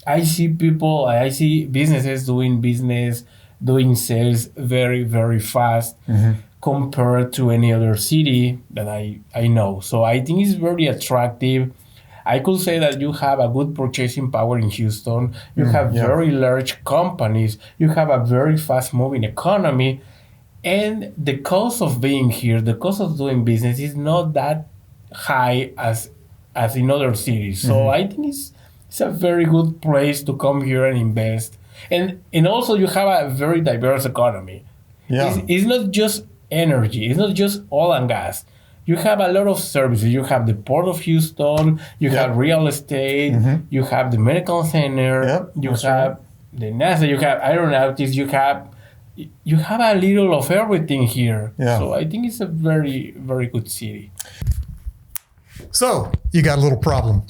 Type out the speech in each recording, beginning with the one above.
I see people, I see businesses doing business, doing sales very, very fast compared to any other city that I know. So I think it's very attractive. I could say that you have a good purchasing power in Houston. You have Yeah. very large companies. You have a very fast moving economy. And the cost of being here, the cost of doing business is not that high as in other cities. So I think it's a very good place to come here and invest. And also you have a very diverse economy. Yeah. It's not just energy, it's not just oil and gas. You have a lot of services. You have the Port of Houston, you have real estate, you have the medical center, Yep, you that's have the NASA, you have aeronautics, you have a little of everything here. Yeah. So I think it's a very, very good city. So you got a little problem.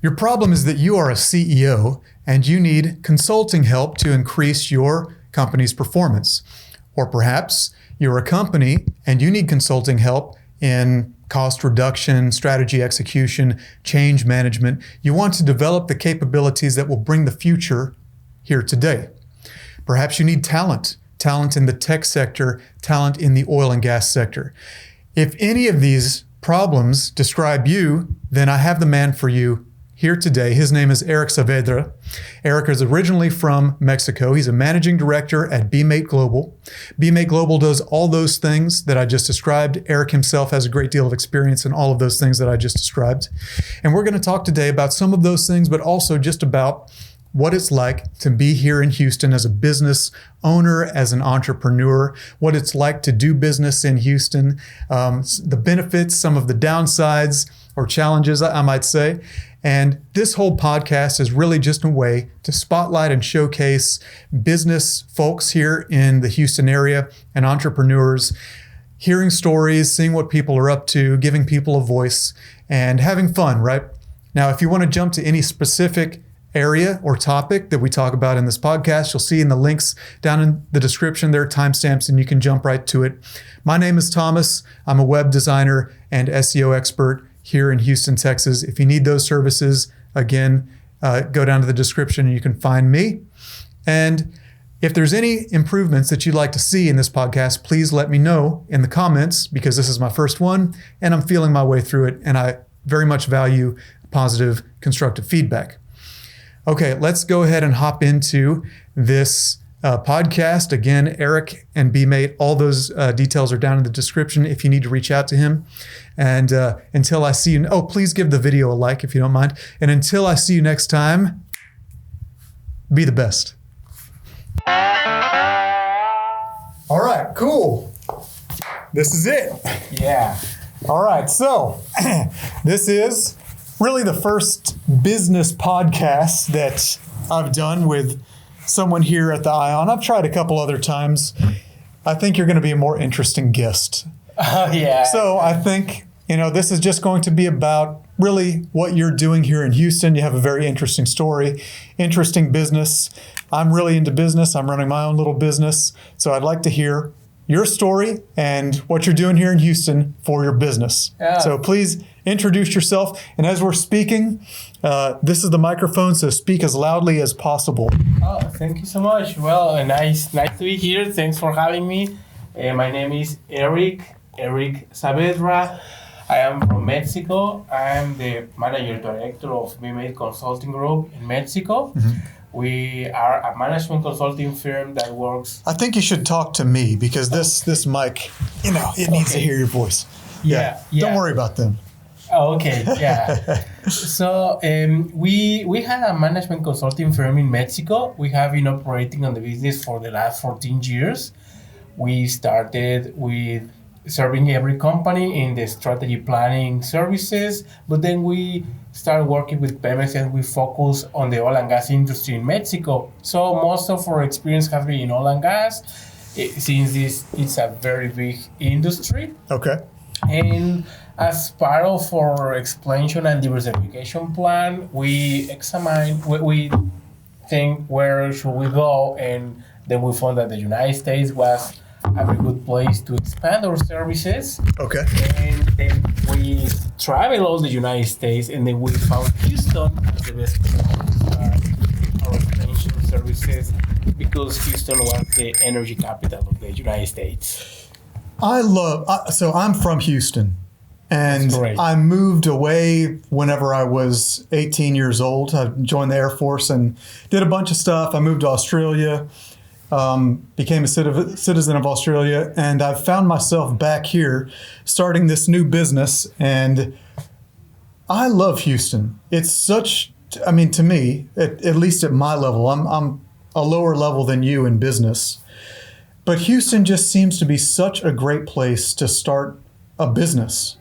Your problem is that you are a CEO and you need consulting help to increase your company's performance. Or perhaps you're a company and you need consulting help in cost reduction, strategy execution, change management. You want to develop the capabilities that will bring the future here today. Perhaps you need talent in the tech sector, talent in the oil and gas sector. If any of these problems describe you, then I have the man for you here today. His name is Erick Saavedra. Erick is originally from Mexico. He's a managing director at Bmate Global. Bmate Global does all those things that I just described. Erick himself has a great deal of experience in all of those things that I just described. And we're going to talk today about some of those things, but also just about what it's like to be here in Houston as a business owner, as an entrepreneur, what it's like to do business in Houston, the benefits, some of the downsides or challenges, I might say. And this whole podcast is really just a way to spotlight and showcase business folks here in the Houston area and entrepreneurs, hearing stories, seeing what people are up to, giving people a voice, and having fun, right? Now, if you want to jump to any specific area or topic that we talk about in this podcast, you'll see in the links down in the description there are timestamps and you can jump right to it. My name is Thomas. I'm a web designer and SEO expert here in Houston, Texas. If you need those services, again, go down to the description and you can find me. And if there's any improvements that you'd like to see in this podcast, please let me know in the comments, because this is my first one and I'm feeling my way through it, and I very much value positive, constructive feedback. Okay, let's go ahead and hop into this podcast. Again, Erick and Bmate, all those details are down in the description if you need to reach out to him. And until I see you, please give the video a like if you don't mind. And until I see you next time, be the best. All right, cool. This is it. Yeah. All right, so this is really the first business podcast that I've done with someone here at the Ion. I've tried a couple other times. I think you're going to be a more interesting guest. Oh, yeah. So I think, this is just going to be about really what you're doing here in Houston. You have a very interesting story, interesting business. I'm really into business. I'm running my own little business. So I'd like to hear your story and what you're doing here in Houston for your business. Yeah. So please introduce yourself. And as we're speaking, this is the microphone, so speak as loudly as possible. Oh, thank you so much. Well, nice to be here. Thanks for having me. My name is Erick Saavedra. I am from Mexico. I am the manager director of Bmate Consulting Group in Mexico. We are a management consulting firm that works. I think you should talk to me, because this mic, it needs to hear your voice. Yeah. Don't worry about them. Oh, okay, yeah. So we had a management consulting firm in Mexico. We have been operating on the business for the last 14 years. We started with serving every company in the strategy planning services, but then we started working with Pemex and we focus on the oil and gas industry in Mexico. So most of our experience has been in oil and gas, since it's a very big industry. Okay. And as part of our expansion and diversification plan, we think where should we go, and then we found that the United States was a very good place to expand our services. Okay. And then we traveled all the United States, and then we found Houston as the best place to start because Houston was the energy capital of the United States. So I'm from Houston, and That's great. I moved away whenever I was 18 years old. I joined the Air Force and did a bunch of stuff. I moved to Australia, became a citizen of Australia, and I've found myself back here starting this new business, and I love Houston. It's such, I mean, to me, at least at my level, I'm a lower level than you in business. But Houston just seems to be such a great place to start a business.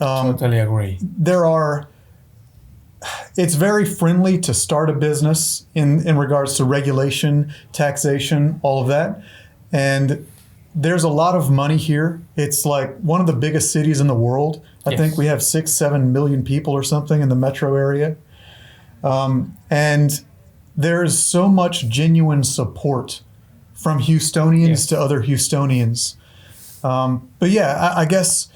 Totally agree. It's very friendly to start a business in regards to regulation, taxation, all of that. And there's a lot of money here. It's like one of the biggest cities in the world. I think we have 6-7 million people or something in the metro area. And there's so much genuine support from Houstonians to other Houstonians. But yeah, I guess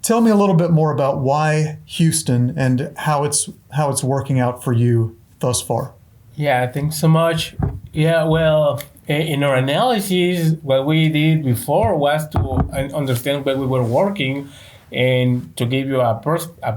tell me a little bit more about why Houston and how it's working out for you thus far. Yeah, thanks so much. Yeah, well, in our analysis, what we did before was to understand where we were working. And to give you a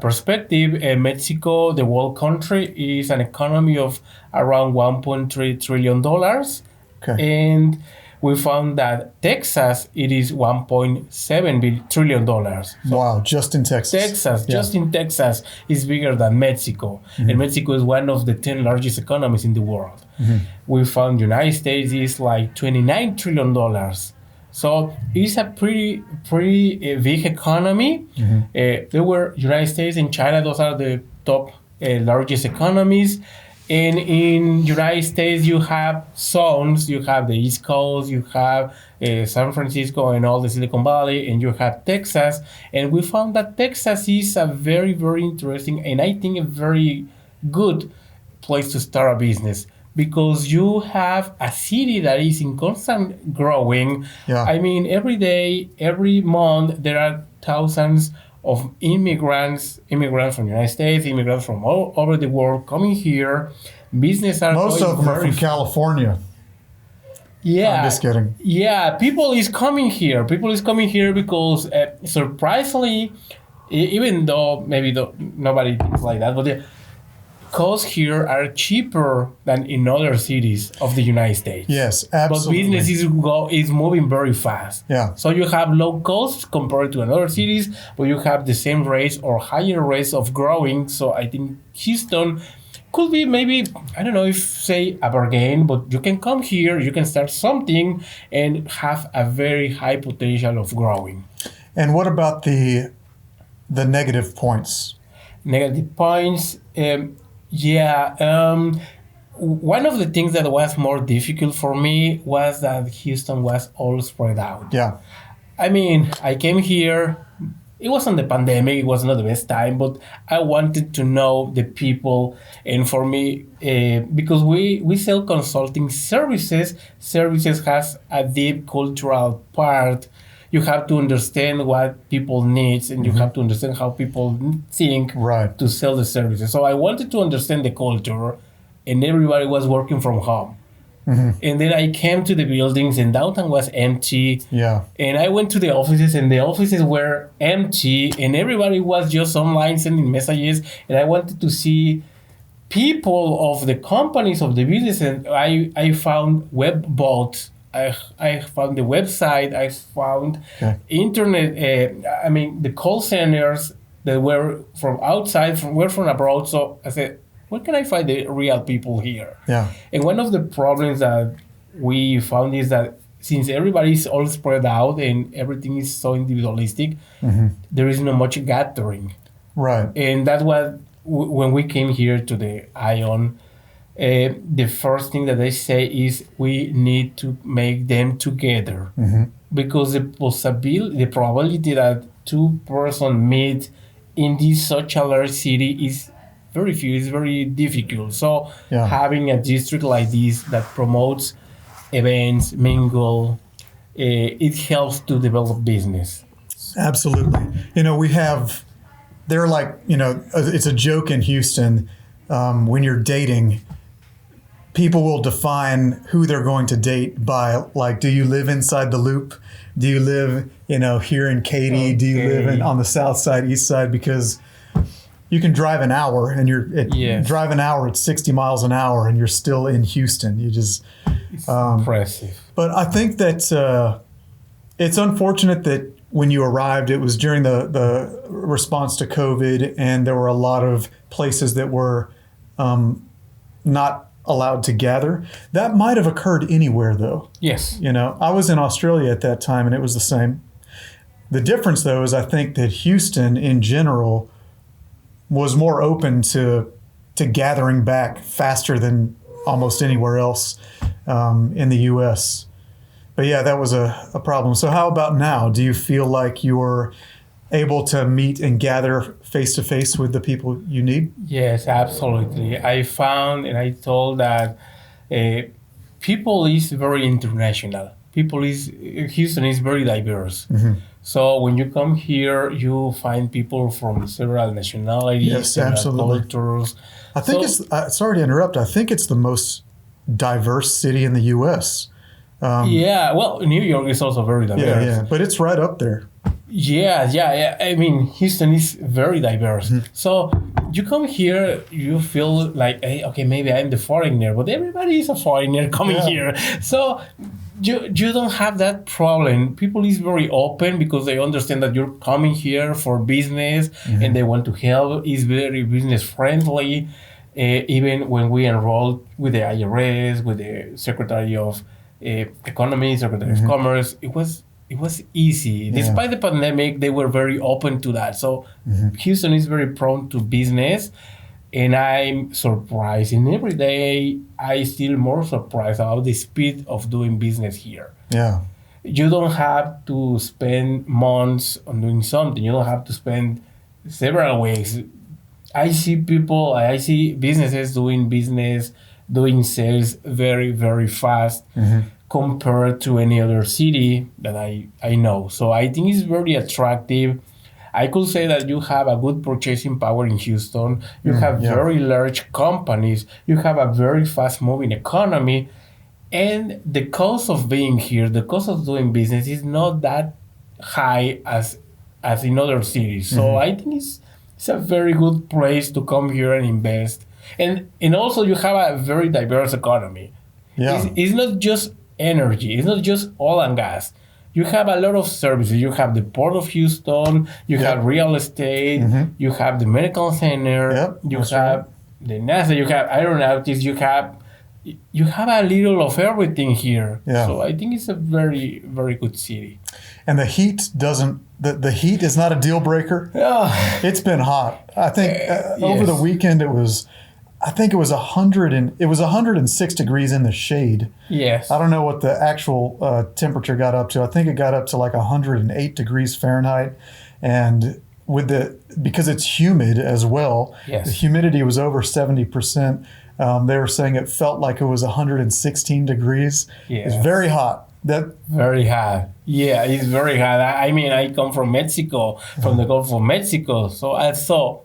perspective, Mexico, the world country, is an economy of around $1.3 trillion. Okay. And we found that Texas, it is $1.7 trillion. So wow, just in Texas. Just in Texas, is bigger than Mexico. Mm-hmm. And Mexico is one of the 10 largest economies in the world. Mm-hmm. We found United States is like $29 trillion. So it's a pretty big economy. Mm-hmm. There were United States and China; those are the top largest economies. And in United States, you have zones. You have the East Coast, you have San Francisco and all the Silicon Valley, and you have Texas. And we found that Texas is a very, very interesting and I think a very good place to start a business, because you have a city that is in constant growing. Yeah. I mean, every day, every month, there are thousands of immigrants from the United States, immigrants from all over the world coming here. Business are most of them are from California. Yeah, I'm just kidding. Yeah, people is coming here because surprisingly, even though nobody thinks like that, but the costs here are cheaper than in other cities of the United States. Yes, absolutely. But business is moving very fast. Yeah. So you have low costs compared to other cities, but you have the same rates or higher rates of growing. So I think Houston could be maybe, I don't know if say a bargain, but you can come here, you can start something and have a very high potential of growing. And what about the negative points? Negative points, one of the things that was more difficult for me was that Houston was all spread out. Yeah. I mean, I came here, it wasn't the pandemic, it was not the best time, but I wanted to know the people. And for me, because we sell consulting services has a deep cultural part. You have to understand what people need, and you have to understand how people think to sell the services. So I wanted to understand the culture, and everybody was working from home. Mm-hmm. And then I came to the buildings, and downtown was empty. Yeah. And I went to the offices, and the offices were empty, and everybody was just online sending messages. And I wanted to see people of the companies, of the business, and I found web bots. I found the website, I found internet, the call centers that were from outside, were from abroad. So I said, where can I find the real people here? Yeah. And one of the problems that we found is that since everybody's all spread out and everything is so individualistic, there is not much gathering. Right. And that's what, when we came here to the ION, the first thing that they say is we need to make them together, because the probability that two persons meet in this such a large city is very few. It's very difficult. So having a district like this that promotes events, mingle, it helps to develop business. Absolutely. It's a joke in Houston when you're dating. people will define who they're going to date by, like, do you live inside the loop? Do you live, here in Katy? Okay. Do you live on the south side, east side? Because you can drive an hour and drive an hour at 60 miles an hour and you're still in Houston. It's impressive. But I think that it's unfortunate that when you arrived, it was during the response to COVID, and there were a lot of places that were not allowed to gather. That might have occurred anywhere, though. Yes. I was in Australia at that time, and it was the same. The difference, though, is I think that Houston in general was more open to gathering back faster than almost anywhere else in the U.S. But yeah, that was a problem. So how about now? Do you feel like you're able to meet and gather face-to-face with the people you need? Yes, absolutely. I found and I told that people is very international. Houston is very diverse. Mm-hmm. So when you come here, you find people from several nationalities, several cultures. I think sorry to interrupt, I think it's the most diverse city in the U.S. Well, New York is also very diverse. Yeah, but it's right up there. Yeah. I mean, Houston is very diverse. Mm-hmm. So you come here, you feel like, hey, okay, maybe I'm the foreigner, but everybody is a foreigner coming here. So you don't have that problem. People is very open because they understand that you're coming here for business and they want to help. It's very business friendly. Even when we enrolled with the IRS, with the Secretary of Economy, Secretary of Commerce, it was easy. Despite the pandemic, they were very open to that. So Houston is very prone to business, and I'm surprised. And every day, I still more surprised about the speed of doing business here. Yeah. You don't have to spend months on doing something. You don't have to spend several weeks. I see businesses doing sales very, very fast compared to any other city that I know. So I think it's very attractive. I could say that you have a good purchasing power in Houston. You have very large companies. You have a very fast-moving economy. And the cost of being here, the cost of doing business is not that high as in other cities. So I think it's a very good place to come here and invest. And also you have a very diverse economy. Yeah. It's not just energy. It's not just oil and gas. You have a lot of services. You have the Port of Houston. You have real estate. You have the medical center. You have the NASA. You have aeronautics. You have a little of everything here. Yeah. So I think it's a very, very good city. And the heat the heat is not a deal breaker. Yeah. It's been hot. I think over the weekend it was 106 degrees in the shade. Yes. I don't know what the actual temperature got up to. I think it got up to like 108 degrees Fahrenheit. And because it's humid as well, the humidity was over 70%. They were saying it felt like it was 116 degrees. It's very hot. Very hot. Yeah, it's very hot. I mean, I come from Mexico, from the Gulf of Mexico, so I thought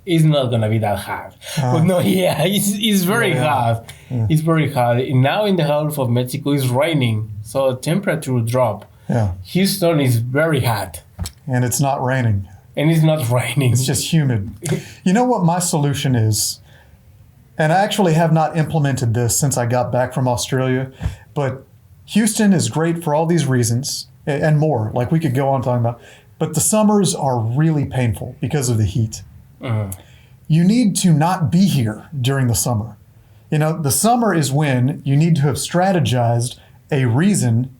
it's not going to be that hot. But no, it's very hot. Yeah. It's very hot. And now in the Gulf of Mexico, it's raining, so the temperature drop. Yeah. Houston is very hot. And it's not raining. It's just humid. You know what my solution is? And I actually have not implemented this since I got back from Australia, but Houston is great for all these reasons and more, like we could go on talking about. But the summers are really painful because of the heat. You need to not be here during the summer. The summer is when you need to have strategized a reason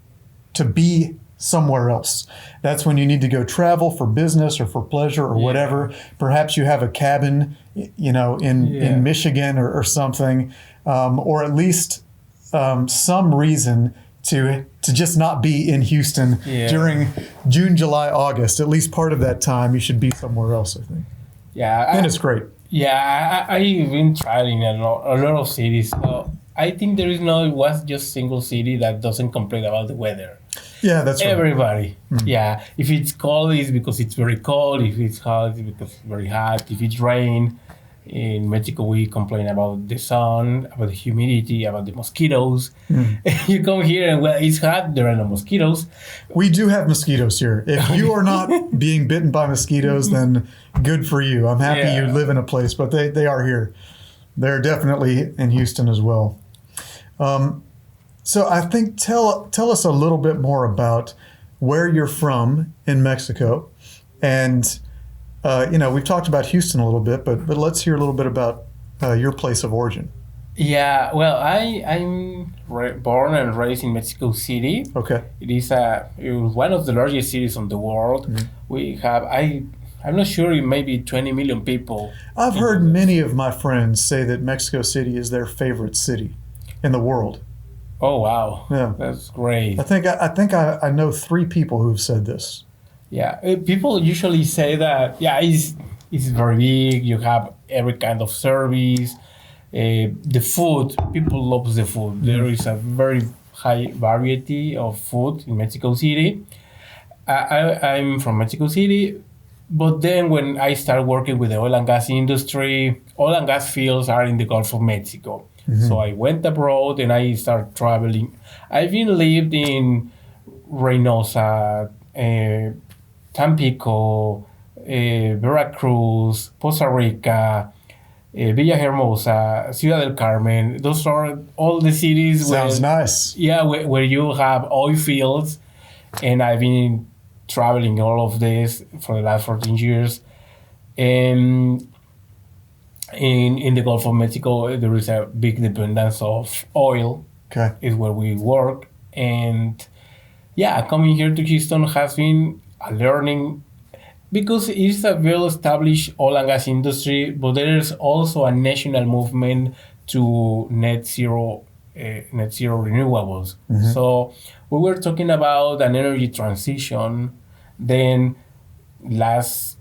to be somewhere else. That's when you need to go travel for business or for pleasure or whatever. Perhaps you have a cabin, in Michigan or something, or at least some reason to just not be in Houston during June, July, August. At least part of that time, you should be somewhere else, I think. Yeah. And it's great. Yeah, I've been traveling a lot of cities. So I think there is just single city that doesn't complain about the weather. Yeah, that's right. Everybody. Yeah. If it's cold, it's because it's very cold. If it's hot, it's because it's very hot. If it's rain, In Mexico, we complain about the sun, about the humidity, about the mosquitoes. You come here and, well, it's hot, there are no mosquitoes. We do have mosquitoes here. If you are not being bitten by mosquitoes, then good for you. I'm happy Yeah. you live in a place, but they are here. They're definitely in Houston as well. So I think tell us a little bit more about where you're from in Mexico. And, we've talked about Houston a little bit, but let's hear a little bit about your place of origin. Yeah, well, I'm born and raised in Mexico City. Okay. It was one of the largest cities in the world. We have, I'm not sure, maybe 20 million people. I've heard many of my friends say that Mexico City is their favorite city in the world. Oh, wow. Yeah. That's great. I think I know 3 people who've said this. Yeah, people usually say that, yeah, it's very big. You have every kind of service. The food, people love the food. There is a very high variety of food in Mexico City. I'm from Mexico City, but then when I started working with the oil and gas industry, oil and gas fields are in the Gulf of Mexico. So I went abroad and I started traveling. I've been lived in Reynosa, Tampico, Veracruz, Costa Rica, Villahermosa, Ciudad del Carmen. Those are all the cities Sounds nice. Yeah, where you have oil fields. And I've been traveling all of this for the last 14 years. And in the Gulf of Mexico, there is a big dependence of oil. Okay. Is where we work. And yeah, coming here to Houston has been a learning, because it's a well-established oil and gas industry, but there is also a national movement to net zero renewables. So we were talking about an energy transition. Then last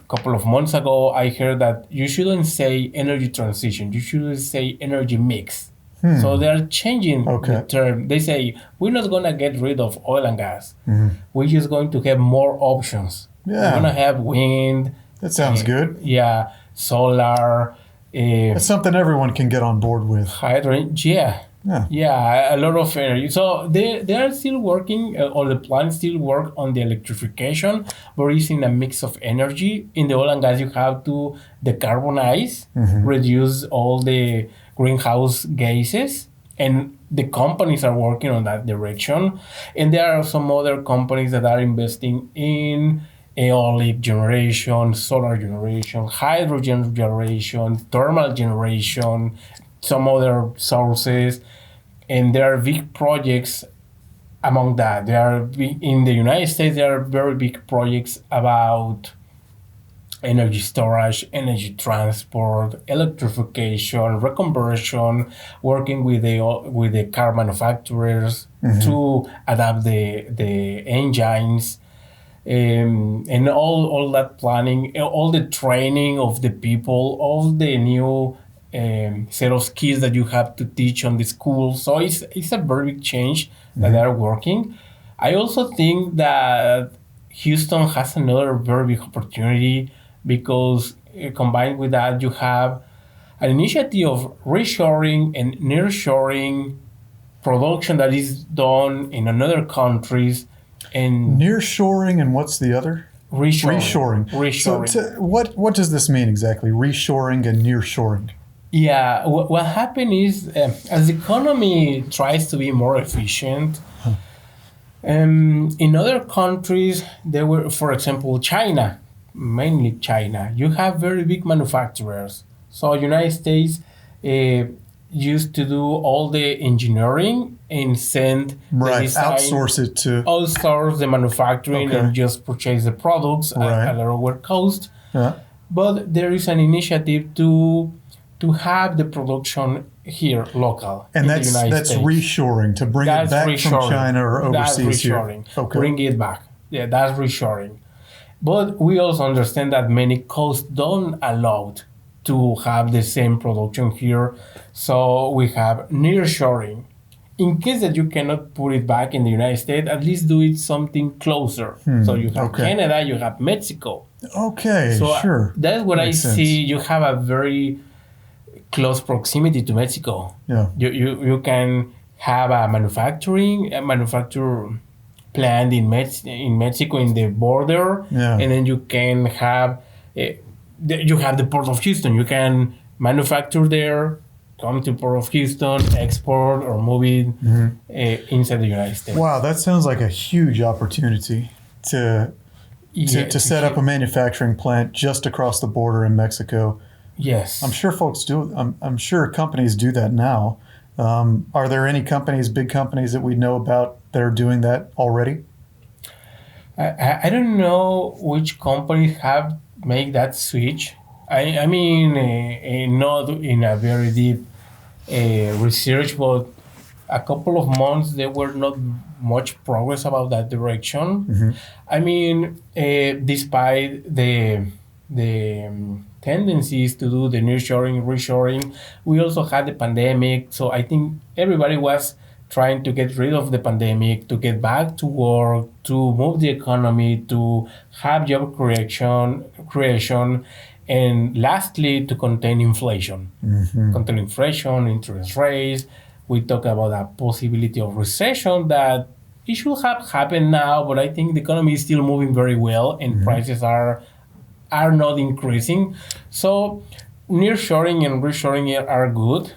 couple of months ago, I heard that you shouldn't say energy transition. You should say energy mix. So they're changing the term. They say, we're not going to get rid of oil and gas. We're just going to have more options. Yeah. We're going to have wind. That sounds good. Yeah, solar. It's something everyone can get on board with. Hydrogen. Yeah, a lot of energy. So they are still working, or the plants still work on the electrification, but using a mix of energy. In the oil and gas, you have to decarbonize, reduce all the greenhouse gases, and the companies are working on that direction. And there are some other companies that are investing in aeolic generation, solar generation, hydrogen generation, thermal generation, some other sources. And there are big projects among that. In the United States, there are very big projects about energy storage, energy transport, electrification, reconversion, working with the car manufacturers to adapt the engines, and all that planning, all the training of the people, all the new set of skills that you have to teach on the school. So it's a very big change that they are working. I also think that Houston has another very big opportunity, because combined with that, you have an initiative of reshoring and nearshoring production that is done in another countries. And nearshoring, and what's the other? Reshoring. So what does this mean exactly? Reshoring and nearshoring. Yeah, what happened is, as the economy tries to be more efficient, in other countries, there were, for example, China, mainly China, you have very big manufacturers. So United States used to do all the engineering and send the design, outsource the manufacturing, and just purchase the products at a lower cost. But there is an initiative to have the production here local, and that's reshoring, to bring it back from China or overseas. That's reshoring. Okay. Bring it back. Yeah, that's reshoring. But we also understand that many costs don't allow to have the same production here. So we have nearshoring. in case that you cannot put it back in the United States, at least do it something closer. So you have Canada, you have Mexico. Okay, So sure. that's what I Makes sense. see. You have a very close proximity to Mexico. Yeah. You can have a manufacturer plant in Mexico in the border, Yeah. and then you can have you have the Port of Houston. You can manufacture there, come to Port of Houston, export or move it inside the United States. Wow, that sounds like a huge opportunity to set up a manufacturing plant just across the border in Mexico. Yes, I'm sure folks do. I'm sure companies do that now. Are there any companies, big companies that we know about that are doing that already? I don't know which companies have made that switch. I mean, not in a very deep research, but a couple of months there were not much progress about that direction. I mean, despite the tendencies to do the nearshoring, reshoring, we also had the pandemic. So I think everybody was trying to get rid of the pandemic, to get back to work, to move the economy, to have job creation, and lastly, to contain inflation. Contain inflation, interest rates. We talk about a possibility of recession that it should have happened now, but I think the economy is still moving very well and prices are not increasing. So nearshoring and reshoring are good.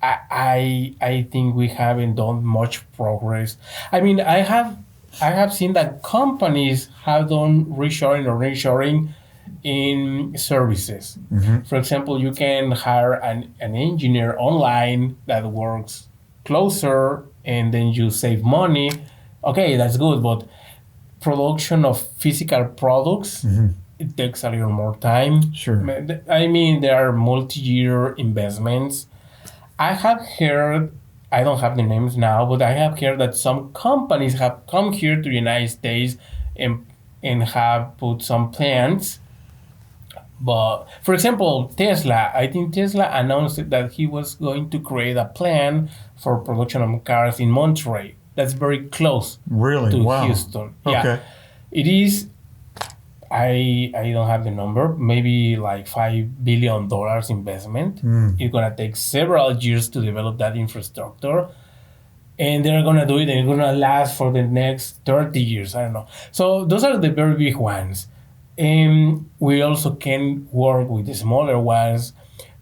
I think we haven't done much progress. I mean, I have seen that companies have done reshoring or nearshoring in services. For example, you can hire an engineer online that works closer and then you save money. Okay, that's good, but production of physical products, it takes a little more time. Sure. I mean, there are multi-year investments. I have heard, I don't have the names now, but I have heard that some companies have come here to the United States and have put some plants. But for example, Tesla, I think Tesla announced that he was going to create a plan for production of cars in Monterey. That's very close Really? to Wow. Houston. Okay. Yeah. It is, I don't have the number, maybe like $5 billion investment. It's going to take several years to develop that infrastructure. And they're going to do it and it's going to last for the next 30 years. I don't know. So those are the very big ones. And we also can work with the smaller ones,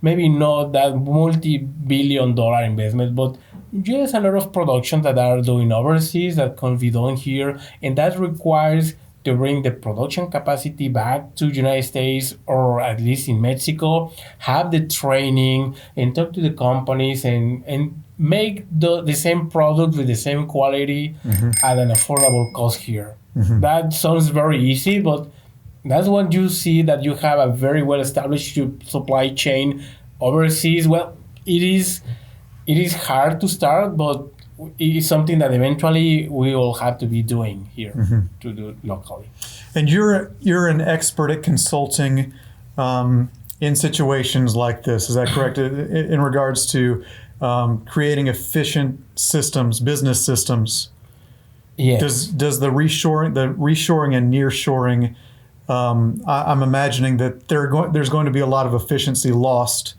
maybe not that multi-billion-dollar investment, but just a lot of productions that are doing overseas that can be done here, and that requires to bring the production capacity back to the United States or at least in Mexico, have the training and talk to the companies and make the same product with the same quality at an affordable cost here. That sounds very easy, but that's when you see that you have a very well-established supply chain overseas. Well, it is hard to start, but it is something that eventually we will have to be doing here to do locally. And you're an expert at consulting in situations like this. Is that correct? In regards to creating efficient systems, business systems. Yes. Does the reshoring and nearshoring? I'm imagining that there's going to be a lot of efficiency lost,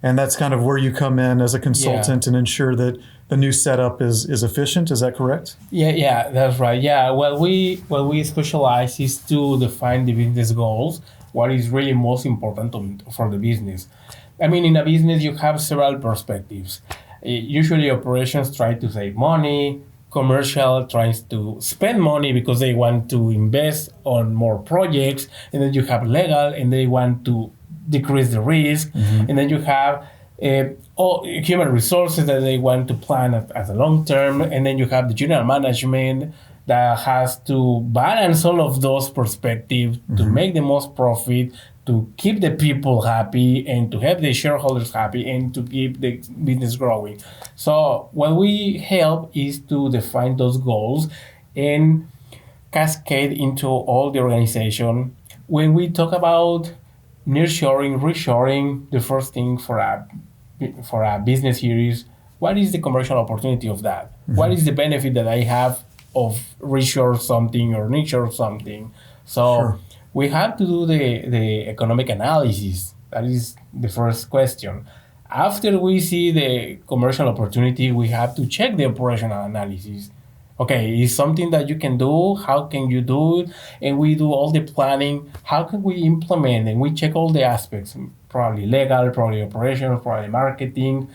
and that's kind of where you come in as a consultant and ensure that the new setup is efficient. Is that correct? Yeah, that's right. Yeah, what we specialize is to define the business goals. What is really most important for the business? I mean, in a business you have several perspectives. Usually, operations try to save money. Commercial tries to spend money because they want to invest on more projects, and then you have legal and they want to decrease the risk, and then you have human resources that they want to plan as a long term, and then you have the general management that has to balance all of those perspectives to make the most profit, to keep the people happy and to have the shareholders happy and to keep the business growing. So what we help is to define those goals and cascade into all the organization. When we talk about nearshoring, reshoring, the first thing for a business here is what is the commercial opportunity of that? What is the benefit that I have of reshore something or nearshore something? So we have to do the economic analysis. That is the first question. After we see the commercial opportunity, we have to check the operational analysis. Okay, is something that you can do? How can you do it? And we do all the planning. How can we implement? And we check all the aspects, probably legal, probably operational, probably marketing,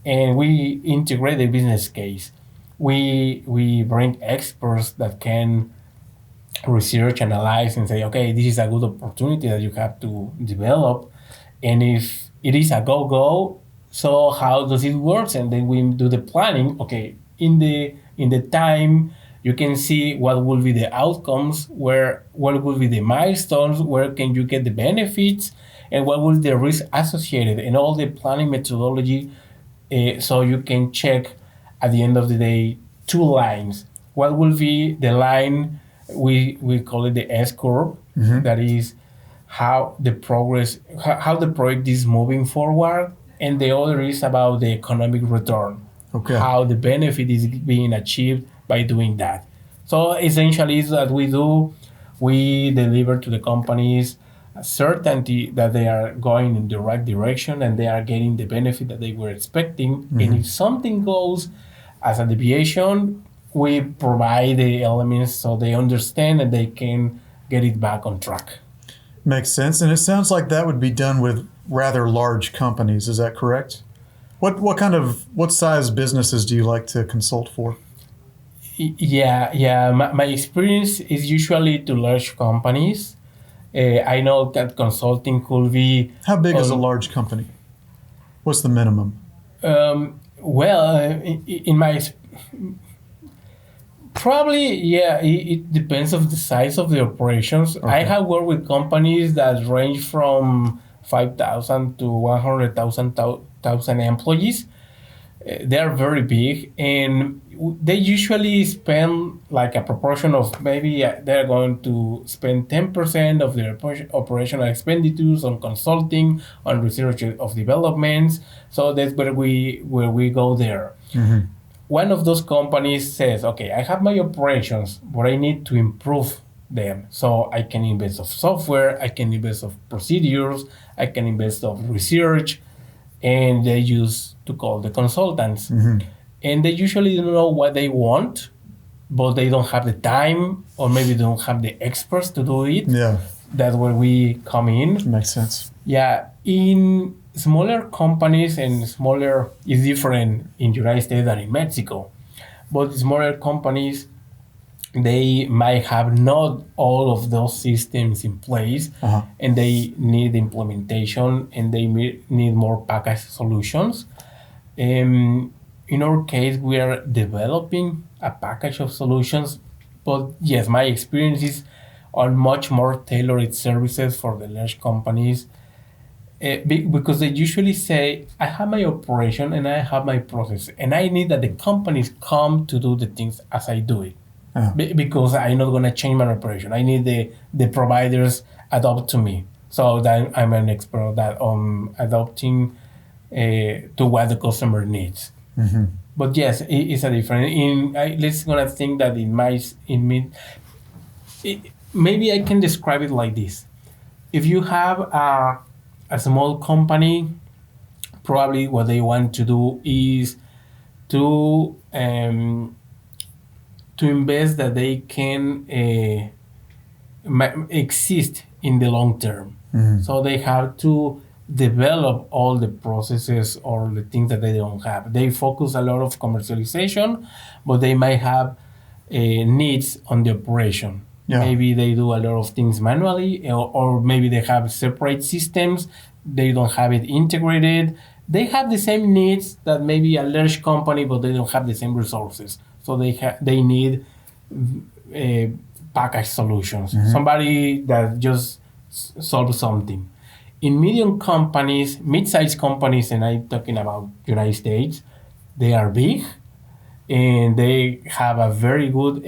and we integrate the business case. We bring experts that can research, analyze, and say, okay, this is a good opportunity that you have to develop. And if it is a go, so how does it work? And then we do the planning. Okay, in the time, you can see what will be the outcomes, what will be the milestones, where can you get the benefits, and what will be the risk associated, and all the planning methodology. So you can check at the end of the day 2 lines. What will be the line, we call it the S curve, that is how the progress, how the project is moving forward, and the other is about the economic return, how the benefit is being achieved by doing that. So essentially, is that we deliver to the companies a certainty that they are going in the right direction and they are getting the benefit that they were expecting. And if something goes as a deviation, we provide the elements so they understand and they can get it back on track. Makes sense. And it sounds like that would be done with rather large companies. Is that correct? What size businesses do you like to consult for? Yeah. My experience is usually to large companies. I know that consulting could be. How big is a large company? What's the minimum? In my probably, yeah, it depends of the size of the operations. Okay. I have worked with companies that range from 5,000 to 100,000 employees. They are very big, and they usually spend like a proportion of maybe they're going to spend 10% of their operational expenditures on consulting, on research of developments. So that's where we go there. One of those companies says, okay, I have my operations, but I need to improve them. So I can invest of software, I can invest of procedures, I can invest of research, and they use to call the consultants. And they usually don't know what they want, but they don't have the time, or maybe they don't have the experts to do it. Yeah. That's where we come in. Makes sense. Yeah. In smaller companies, and smaller is different in the United States than in Mexico. But smaller companies, they might have not all of those systems in place, and they need implementation, and they need more packaged solutions. In our case, we are developing a package of solutions, but yes, my experience is on much more tailored services for the large companies, because they usually say, I have my operation and I have my process, and I need that the companies come to do the things as I do it. Because I'm not going to change my operation. I need the providers adopt to me. So that I'm an expert of that, adopting to what the customer needs. But yes, it's a different. Let's gonna think that maybe I can describe it like this. If you have a small company, probably what they want to do is to invest that they can exist in the long term. So they have to develop all the processes or the things that they don't have. They focus a lot of commercialization, but they might have needs on the operation. Yeah. Maybe they do a lot of things manually, or maybe they have separate systems. They don't have it integrated. They have the same needs that maybe a large company, but they don't have the same resources. So they need packaged solutions. Somebody that just solves something. In medium companies, mid-sized companies, and I'm talking about United States, they are big, and they have a very good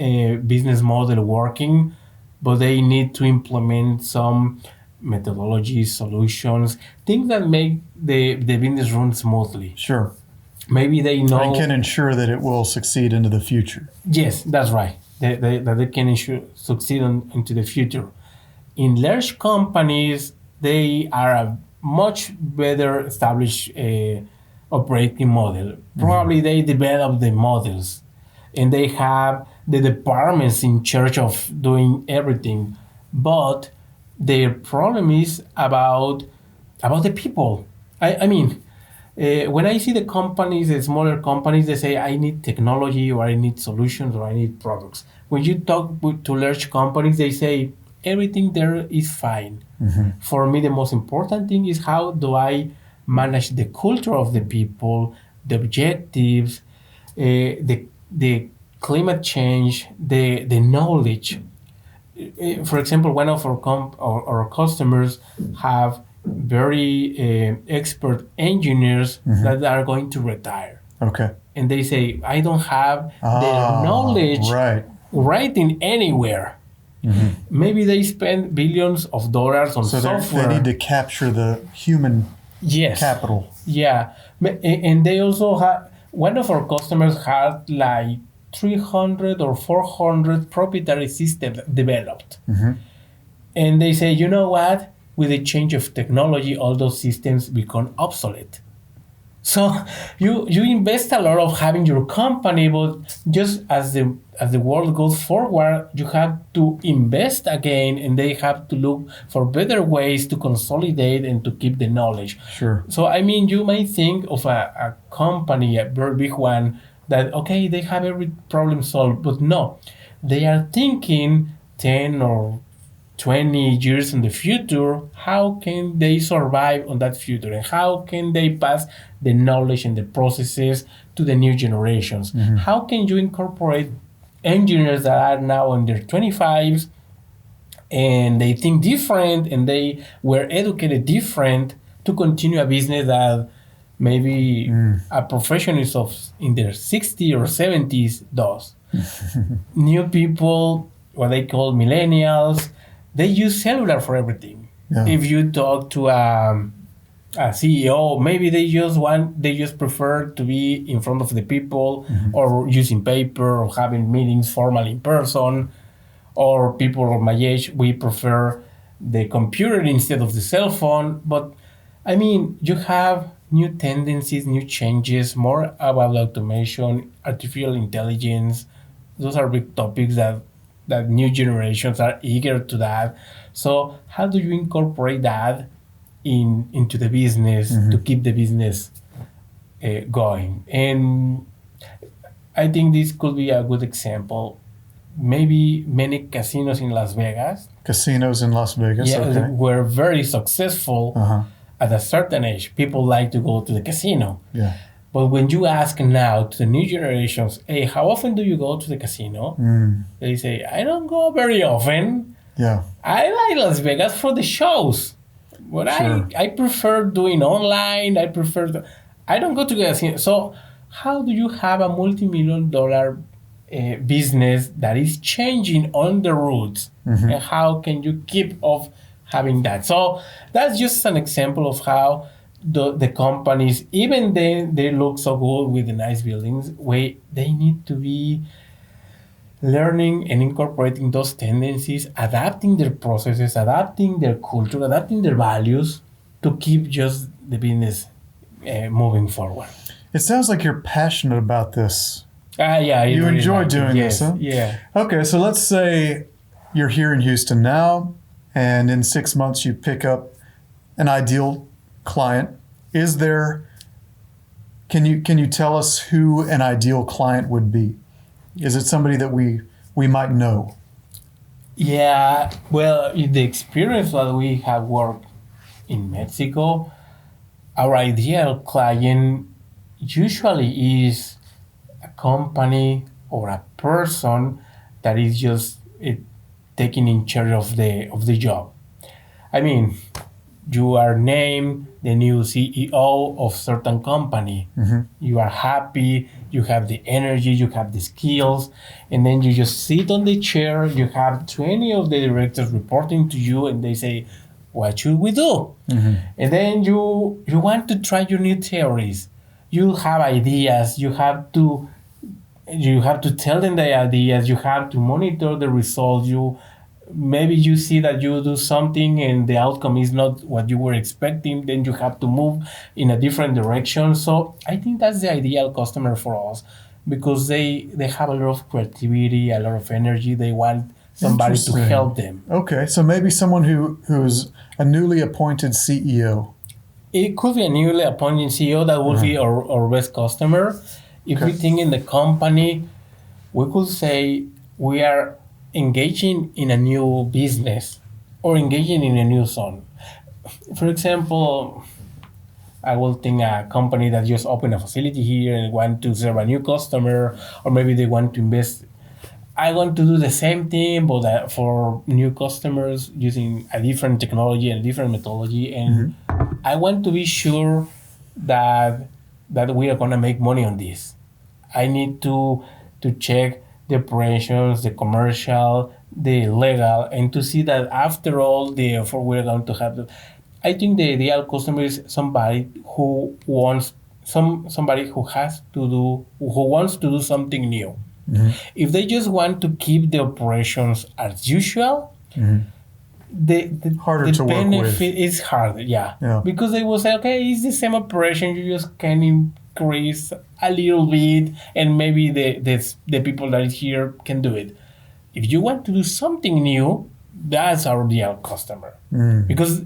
business model working, but they need to implement some methodologies, solutions, things that make the business run smoothly. Sure. Maybe they know. And can ensure that it will succeed into the future. Yes, that's right. That they can succeed into the future. In large companies, they are a much better established operating model. Probably they develop the models, and they have the departments in charge of doing everything. But their problem is about the people. I mean, when I see the companies, the smaller companies, they say, I need technology, or I need solutions, or I need products. When you talk to large companies, they say, everything there is fine. For me, the most important thing is how do I manage the culture of the people, the objectives, the climate change, the knowledge. For example, one of our customers have very expert engineers that are going to retire. Okay. And they say, I don't have their knowledge writing anywhere. Maybe they spend billions of dollars on software. So they need to capture the human capital. Yeah. And they also have, one of our customers had like 300 or 400 proprietary systems developed. And they say, you know what? With the change of technology, all those systems become obsolete. So you invest a lot of having your company, but just as the world goes forward, you have to invest again, and they have to look for better ways to consolidate and to keep the knowledge. Sure. So I mean, you might think of a company, a very big one, that okay, they have every problem solved, but no, they are thinking 10 or 20 years in the future, how can they survive on that future, and how can they pass the knowledge and the processes to the new generations? How can you incorporate engineers that are now in their 25s and they think different and they were educated different to continue a business that maybe a professional in their 60s or 70s does? New people, what they call millennials, they use cellular for everything. Yeah. If you talk to a CEO, maybe they just prefer to be in front of the people, or using paper, or having meetings formal in person. Or people of my age, we prefer the computer instead of the cell phone. But I mean, you have new tendencies, new changes, more about automation, artificial intelligence. Those are big topics that new generations are eager to that. So how do you incorporate that into the business to keep the business going? And I think this could be a good example. Maybe many casinos in Las Vegas. Were very successful at a certain age. People like to go to the casino. Yeah. But when you ask now to the new generations, hey, how often do you go to the casino? They say, I don't go very often. Yeah. I like Las Vegas for the shows. But sure. I prefer doing online. I don't go to the casino. So how do you have a multi-million-dollar business that is changing on the routes? And how can you keep off having that? So that's just an example of how the companies, even they look so good with the nice buildings, they need to be learning and incorporating those tendencies, adapting their processes, adapting their culture, adapting their values to keep just the business moving forward. It sounds like you're passionate about this. Yeah. You really enjoy doing this, huh? Yeah. Okay, so let's say you're here in Houston now, and in 6 months you pick up an ideal client. Can you tell us who an ideal client would be? Is it somebody that we might know? Yeah, well, in the experience that we have worked in Mexico, our ideal client usually is a company or a person that is just taking in charge of the job. I mean, you are named the new CEO of certain company. You are happy, you have the energy, you have the skills, and then you just sit on the chair, you have 20 of the directors reporting to you, and they say, what should we do? And then you want to try your new theories. you have ideas. You have to tell them the ideas. You have to monitor the results. Maybe you see that you do something and the outcome is not what you were expecting, then you have to move in a different direction. So I think that's the ideal customer for us, because they have a lot of creativity, a lot of energy. They want somebody to help them. Okay, so maybe someone who's a newly appointed CEO. It could be a newly appointed CEO that would be our best customer. If we think in the company, we could say we are engaging in a new business or engaging in a new zone. For example, I will think a company that just opened a facility here and want to serve a new customer, or maybe they want to invest. I want to do the same thing, but for new customers using a different technology and a different methodology. And I want to be sure that we are going to make money on this. I need to check the operations, the commercial, the legal, and to see that after all, therefore, we're going to have I think the ideal customer is somebody who wants somebody who wants to do something new. If they just want to keep the operations as usual, the benefit is hard, yeah. Because they will say, okay, it's the same operation, you just can increase a little bit, and maybe the people that is here can do it. If you want to do something new, that's our ideal customer. Because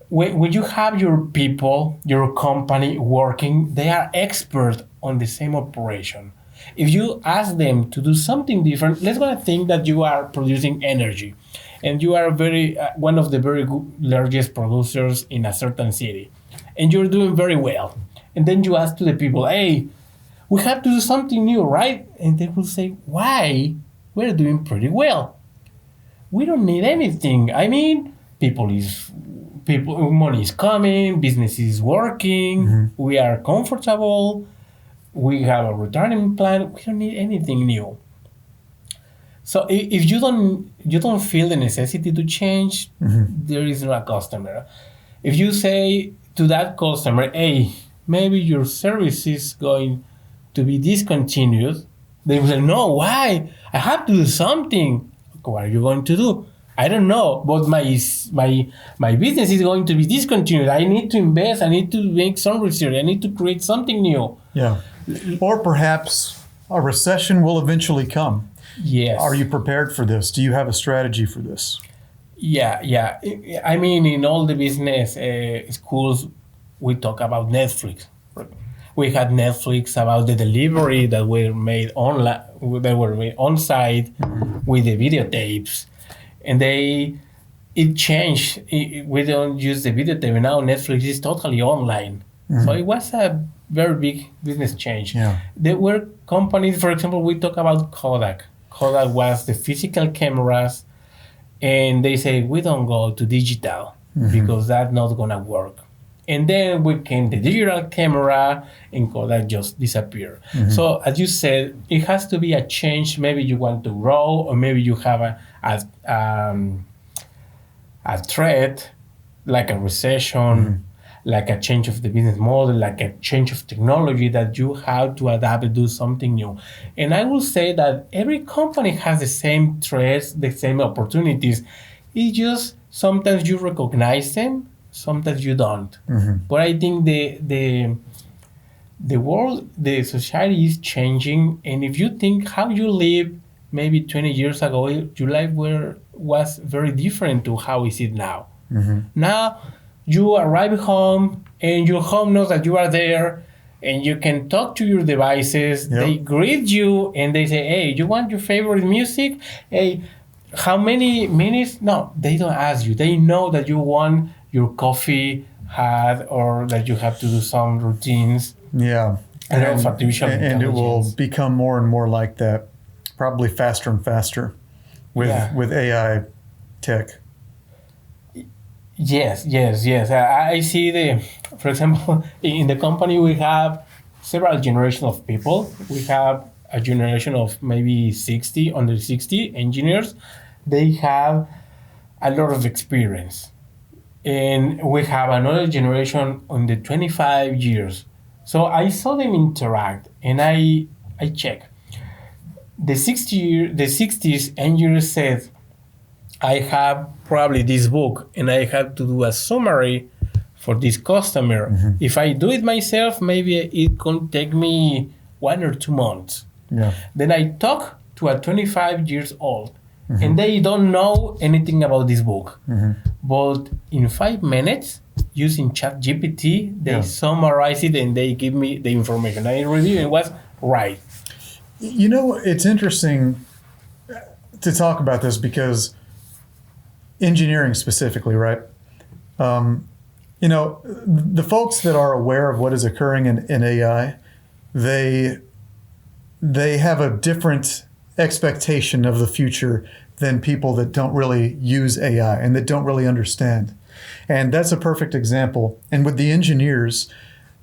when you have your people, your company working, they are expert on the same operation. If you ask them to do something different, let's go think that you are producing energy, and you are one of the very largest producers in a certain city, and you're doing very well. And then you ask to the people, hey, we have to do something new, right? And they will say, why? We're doing pretty well. We don't need anything. I mean, money is coming, business is working, we are comfortable, we have a retirement plan, we don't need anything new. So if you don't feel the necessity to change, there is no customer. If you say to that customer, hey, maybe your service is going to be discontinued, they will say, no, why? I have to do something. What are you going to do? I don't know, but my business is going to be discontinued. I need to invest. I need to make some research. I need to create something new. Yeah. Or perhaps a recession will eventually come. Yes. Are you prepared for this? Do you have a strategy for this? Yeah. I mean, in all the business schools, we talk about Netflix. We had Netflix about the delivery that were made online, that were made on site with the videotapes, and it changed. We don't use the videotape now. Netflix is totally online, so it was a very big business change. Yeah. There were companies, for example, we talk about Kodak. Kodak was the physical cameras, and they say we don't go to digital because that's not gonna work. And then we came the digital camera, and Kodak just disappeared. So as you said, it has to be a change. Maybe you want to grow, or maybe you have a threat, like a recession, like a change of the business model, like a change of technology that you have to adapt and do something new. And I will say that every company has the same threats, the same opportunities. It's just sometimes you recognize them, sometimes you don't. But I think the world, the society is changing, and if you think how you live maybe 20 years ago, your life was very different to how is it now. Now you arrive home, and your home knows that you are there, and you can talk to your devices. They greet you, and they say, hey, you want your favorite music? Hey, how many minutes? No, they don't ask you. They know that you want your coffee had, or that you have to do some routines. Yeah. And artificial intelligence. And it will become more and more like that, probably faster and faster with AI tech. Yes. I see for example, in the company we have several generations of people. We have a generation of maybe under 60 engineers. They have a lot of experience. And we have another generation on the 25 years. So I saw them interact, and I check. The 60s engineer said, I have probably this book, and I have to do a summary for this customer. If I do it myself, maybe it can take me 1 or 2 months. Yeah. Then I talk to a 25 years old, and they don't know anything about this book. But in 5 minutes, using ChatGPT, they summarize it and they give me the information. I review it was right. You know, it's interesting to talk about this because engineering specifically, right? You know, the folks that are aware of what is occurring in AI, they have a different expectation of the future than people that don't really use AI and that don't really understand. And that's a perfect example. And with the engineers,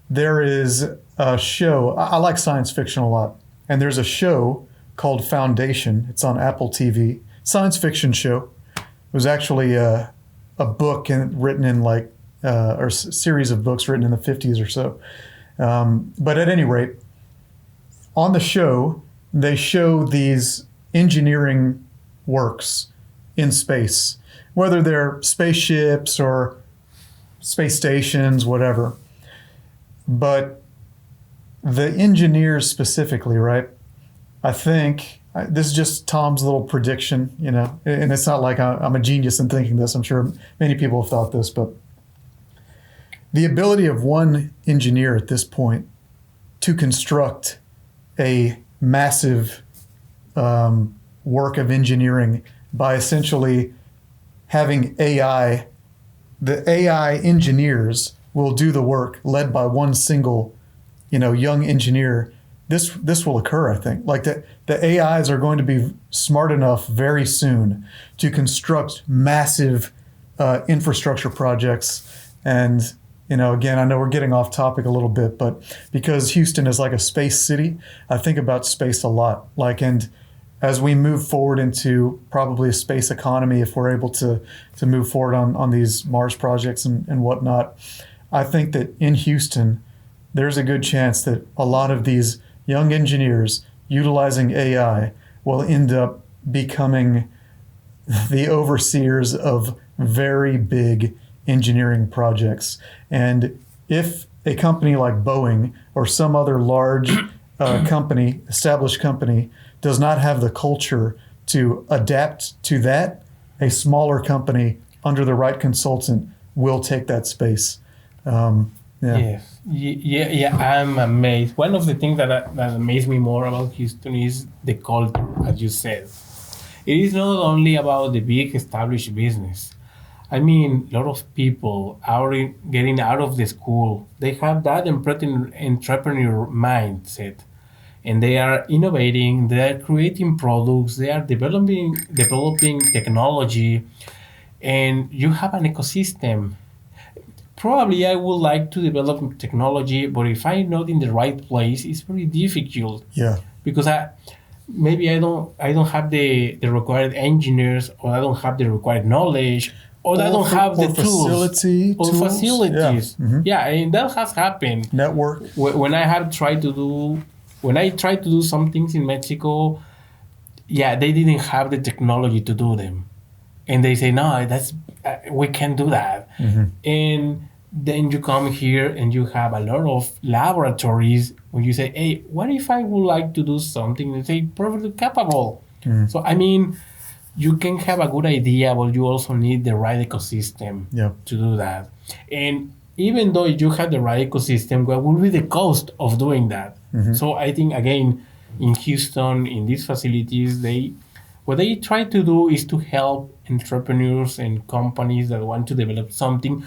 there is a show. I like science fiction a lot. And there's a show called Foundation. It's on Apple TV. Science fiction show. It was actually a book written in like, or a series of books written in the 50s or so. But at any rate, on the show, they show these engineering works in space, whether they're spaceships or space stations, whatever. But the engineers specifically, right? I think this is just Tom's little prediction, you know, and it's not like I'm a genius in thinking this. I'm sure many people have thought this, but the ability of one engineer at this point to construct a massive work of engineering by essentially having AI, the AI engineers will do the work led by one single, you know, young engineer. This will occur, I think. Like the AIs are going to be smart enough very soon to construct massive infrastructure projects. And, you know, again, I know we're getting off topic a little bit, but because Houston is like a space city, I think about space a lot. Like, and as we move forward into probably a space economy, if we're able to move forward on these Mars projects and whatnot, I think that in Houston, there's a good chance that a lot of these young engineers utilizing AI will end up becoming the overseers of very big engineering projects. And if a company like Boeing or some other large company, established company, does not have the culture to adapt to that, a smaller company under the right consultant will take that space. Yeah, I'm amazed. One of the things that amazed me more about Houston is the culture, as you said. It is not only about the big established business. I mean, a lot of people are getting out of the school. They have that entrepreneur mindset, and they are innovating. They are creating products. They are developing technology, and you have an ecosystem. Probably I would like to develop technology, but if I'm not in the right place, it's very difficult. Yeah. Because I don't have the required engineers, or I don't have the required knowledge, or I don't have the tools. Facilities. Yeah, and that has happened. Network. When I tried to do some things in Mexico, yeah, they didn't have the technology to do them, and they say no, we can't do that. And then you come here and you have a lot of laboratories when you say, hey, what if I would like to do something? They say perfectly capable. So I mean, you can have a good idea, but you also need the right ecosystem to do that. And even though you have the right ecosystem, what will be the cost of doing that? So I think, again, in Houston, in these facilities, what they try to do is to help entrepreneurs and companies that want to develop something,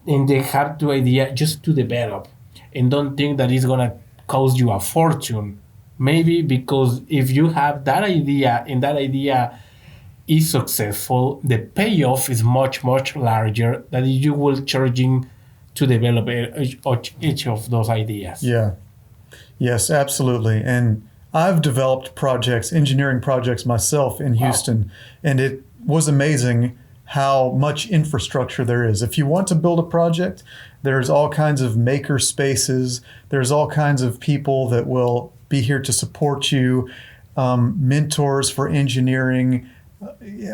and they have the idea just to develop, and don't think that it's going to cost you a fortune. Maybe because if you have that idea and that idea is successful, the payoff is much, much larger than you will charging to develop each of those ideas. Yeah. Yes, absolutely. And I've developed engineering projects myself in Houston, and it was amazing how much infrastructure there is. If you want to build a project, there's all kinds of maker spaces. There's all kinds of people that will be here to support you, mentors for engineering.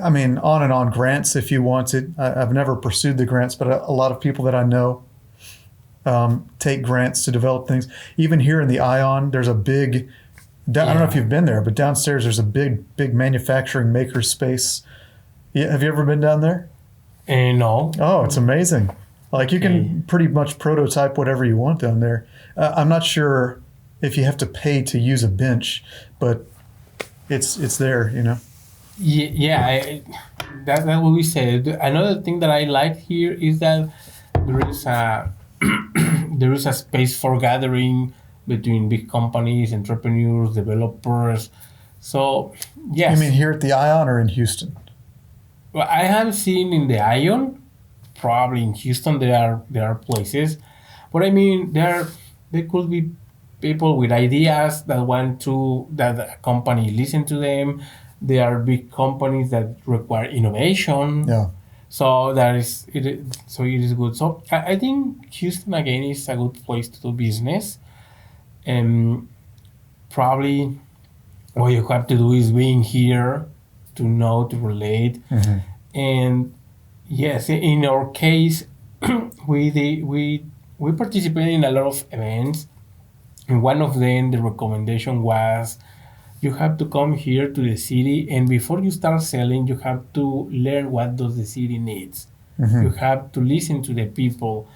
I mean, on and on, grants if you want it. I've never pursued the grants, but a lot of people that I know take grants to develop things. Even here in the Ion, there's a big, I don't know if you've been there, but downstairs there's a big manufacturing maker space. Yeah, have you ever been down there? No. Oh, it's amazing. Like you can pretty much prototype whatever you want down there. I'm not sure if you have to pay to use a bench, but it's there, you know. Yeah, that's what we said. Another thing that I like here is that there is a there is a space for gathering between big companies, entrepreneurs, developers. So yes. You mean here at the Ion or in Houston? Well, I have seen in the Ion, probably in Houston there are places, but I mean there could be people with ideas that want to that a company listen to them. There are big companies that require innovation. Yeah. So so it is good. So I think Houston again is a good place to do business. And probably what you have to do is being here to know, to relate. Mm-hmm. And yes, in our case, we participated in a lot of events. And one of them, the recommendation was, you have to come here to the city, and before you start selling, you have to learn what does the city needs. Mm-hmm. You have to listen to the people,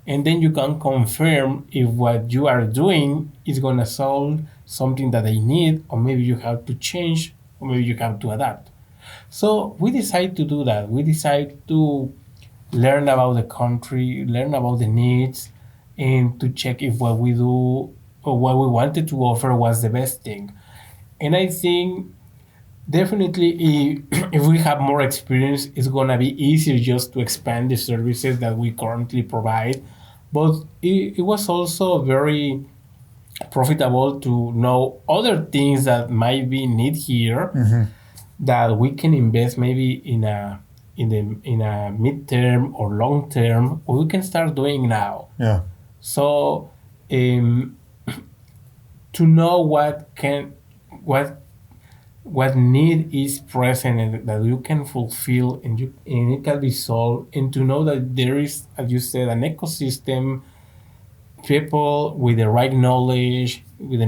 and then you can confirm if what you are doing is going to solve something that they need, or maybe you have to change, or maybe you have to adapt. So we decide to do that. We decide to learn about the country, learn about the needs, and to check if what we do or what we wanted to offer was the best thing. And I think definitely if we have more experience, it's going to be easier just to expand the services that we currently provide. But it was also very profitable to know other things that might be need here. Mm-hmm. That we can invest maybe in a midterm or long term, or we can start doing now. Yeah. So to know what need is present and that you can fulfill and it can be solved, and to know that there is, as you said, an ecosystem, people with the right knowledge, with the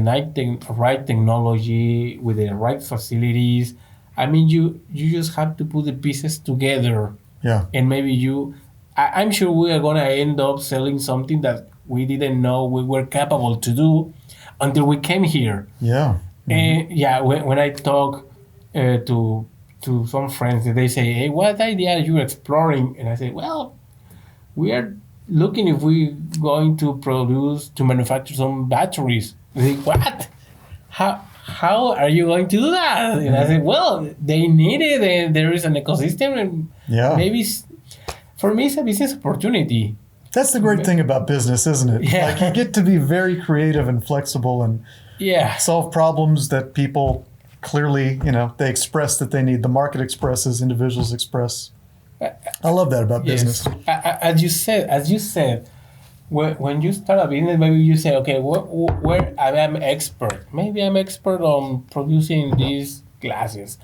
right technology, with the right facilities. I mean, you just have to put the pieces together. Yeah. And maybe I'm sure we are going to end up selling something that we didn't know we were capable to do until we came here. Yeah. Mm-hmm. And yeah, when I talk to some friends, they say, hey, what idea are you exploring? And I say, well, we are looking if we're going to manufacture some batteries. They say, what? How are you going to do that? And I said, well, they need it, and there is an ecosystem, and maybe for me, it's a business opportunity. That's the great thing about business, isn't it? Yeah. Like you get to be very creative and flexible and solve problems that people clearly, they express that they need. The market expresses, individuals express. I love that about business. As you said, when you start a business, maybe you say, okay, where I am expert. Maybe I'm expert on producing these glasses.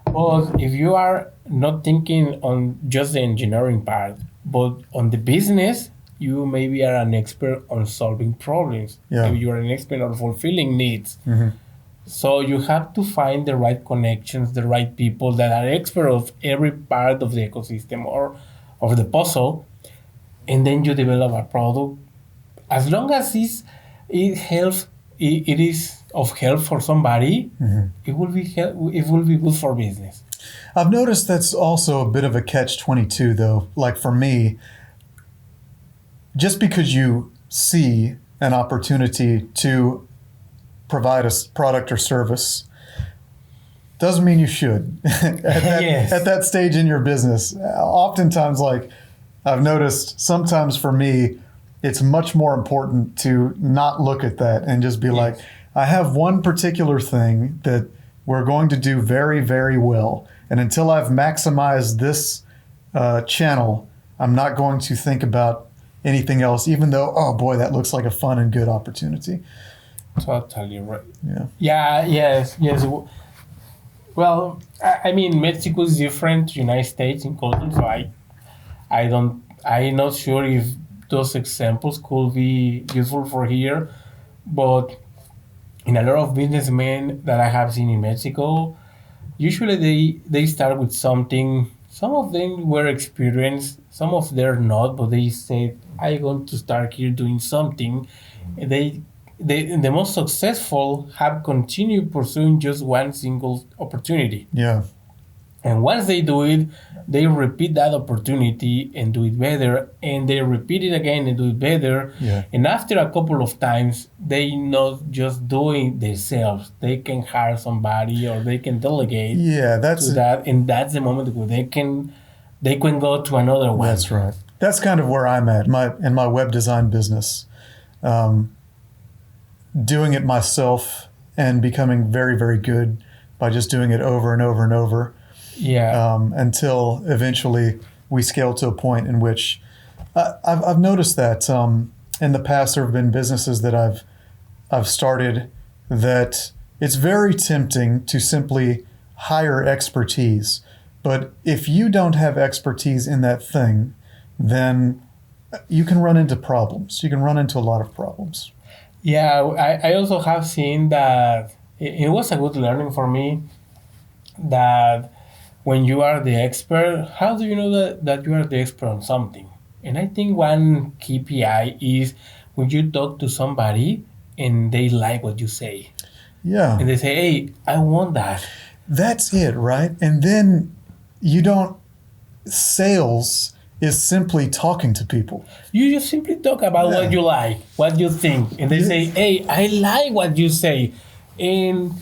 But if you are not thinking on just the engineering part, but on the business, you maybe are an expert on solving problems. Yeah. Maybe you are an expert on fulfilling needs. Mm-hmm. So you have to find the right connections, the right people that are expert of every part of the ecosystem or of the puzzle, and then you develop a product. As long as it helps, it is of help for somebody, mm-hmm. it will be good for business. I've noticed that's also a bit of a catch-22, though. Like for me, just because you see an opportunity to provide a product or service doesn't mean you should at that stage in your business. Oftentimes, like I've noticed, sometimes for me, it's much more important to not look at that and just be like, I have one particular thing that we're going to do very, very well. And until I've maximized this channel, I'm not going to think about anything else, even though, oh boy, that looks like a fun and good opportunity. Totally right. Yeah. Yeah. Yes. Yes. Well, I mean, Mexico is different to United States in culture, so I don't. I'm not sure if those examples could be useful for here, but in a lot of businessmen that I have seen in Mexico, usually they start with something. Some of them were experienced, some of them not, but they said, "I want to start here doing something." And the most successful have continued pursuing just one single opportunity. Yeah. And once they do it, they repeat that opportunity and do it better, and they repeat it again and do it better. Yeah. And after a couple of times, they not just doing themselves. They can hire somebody or they can delegate Yeah, to that, and that's the moment where they can go to another one. That's right. That's kind of where I'm at in my web design business. Doing it myself and becoming very, very good by just doing it over and over and over. Yeah. Until eventually we scale to a point in which I've noticed that in the past there have been businesses that I've started that it's very tempting to simply hire expertise. But if you don't have expertise in that thing, then you can run into problems. You can run into a lot of problems. Yeah, I also have seen that it was a good learning for me that when you are the expert, how do you know that you are the expert on something? And I think one KPI is when you talk to somebody and they like what you say. Yeah. And they say, hey, I want that. That's it, right? And then you don't, sales is simply talking to people. You just simply talk about what you like, what you think. And they say, hey, I like what you say. And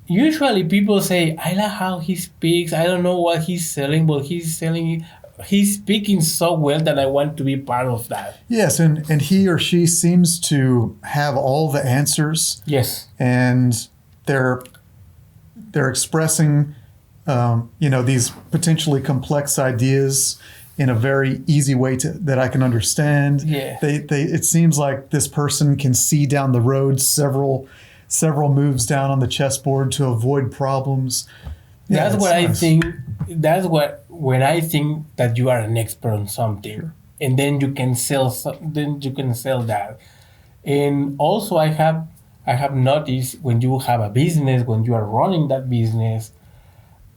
usually people say, I like how he speaks. I don't know what he's selling, but he's speaking so well that I want to be part of that. Yes, and he or she seems to have all the answers. Yes. And they're expressing, these potentially complex ideas in a very easy way that I can understand. Yeah. It seems like this person can see down the road several moves down on the chessboard to avoid problems. Yeah, that's what nice. I think. That's when I think that you are an expert on something, sure. And then you can sell. Then you can sell that. And also, I have noticed when you have a business, when you are running that business,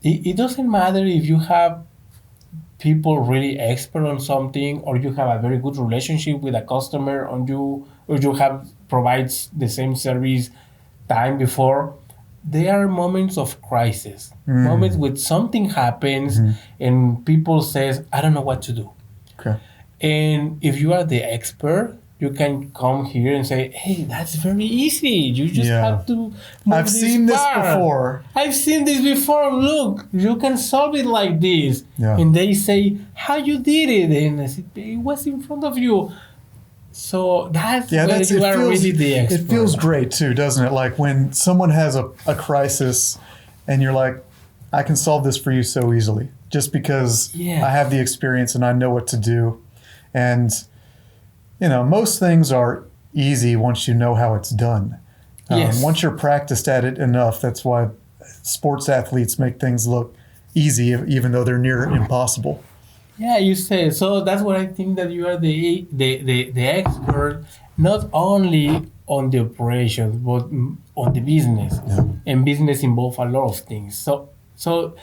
it doesn't matter if you have people really expert on something, or you have a very good relationship with a customer, or you have provides the same service time before. There are moments of crisis, moments when something happens and people says, I don't know what to do. Okay. And if you are the expert, you can come here and say, hey, that's very easy. You just have to move I've seen this before. I've seen this before. Look, you can solve it like this. Yeah. And they say, how you did it? And I said, it was in front of you. So that's where you are really the expert. It feels great too, doesn't it? Like when someone has a crisis and you're like, I can solve this for you so easily just because I have the experience and I know what to do. And, most things are easy once you know how it's done. Yes. Once you're practiced at it enough, that's why sports athletes make things look easy even though they're near impossible. Yeah, you say so. That's what I think, that you are the expert, not only on the operations but on the business. Yeah. And business involves a lot of things. So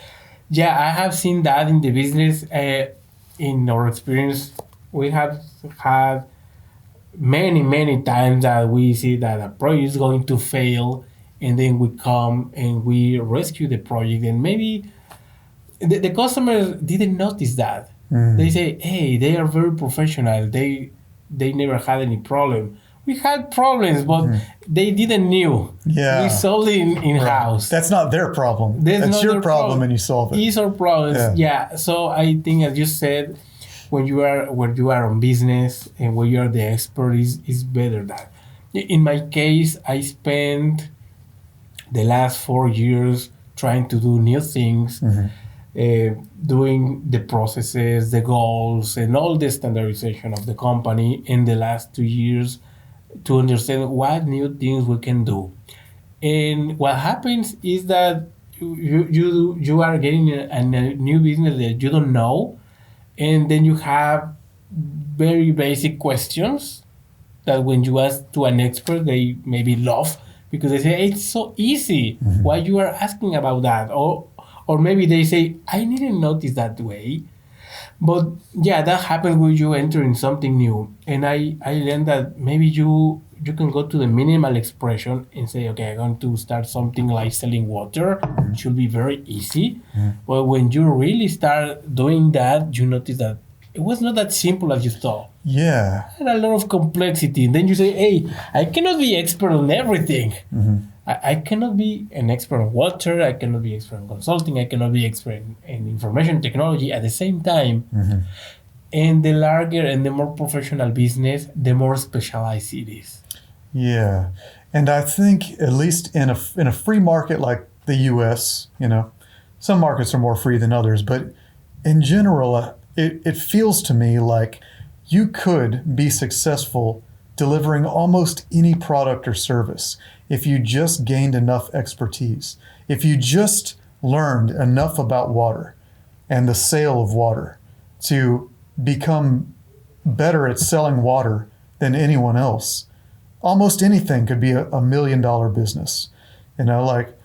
yeah, I have seen that in the business. In our experience, we have had many times that we see that a project is going to fail, and then we come and we rescue the project, and maybe the customers didn't notice that. They say, hey, they are very professional. They never had any problem. We had problems, but they didn't knew. Yeah. We solved it in-house. That's not their problem. That's your problem and you solve it. It's our problem. Yeah. So I think, as you said, when you are on business and when you are the expert, is better that. In my case, I spent the last 4 years trying to do new things. doing the processes, the goals, and all the standardization of the company in the last 2 years to understand what new things we can do. And what happens is that you are getting a new business that you don't know, and then you have very basic questions that when you ask to an expert, they maybe laugh because they say it's so easy. Why you are asking about that? Or maybe they say I didn't notice that way. But yeah, that happens when you enter in something new. And I learned that maybe you can go to the minimal expression and say, okay, I'm going to start something like selling water. It should be very easy. But when you really start doing that, you notice that it was not that simple as you thought. Yeah. And a lot of complexity. And then you say, hey, I cannot be expert on everything. I cannot be an expert on water. I cannot be expert in consulting. I cannot be expert in information technology at the same time. And the larger and the more professional business, the more specialized it is. Yeah. And I think at least in a free market like the US, some markets are more free than others, but in general, it feels to me like you could be successful delivering almost any product or service if you just gained enough expertise, if you just learned enough about water and the sale of water to become better at selling water than anyone else. Almost anything could be a $1 million business. Like,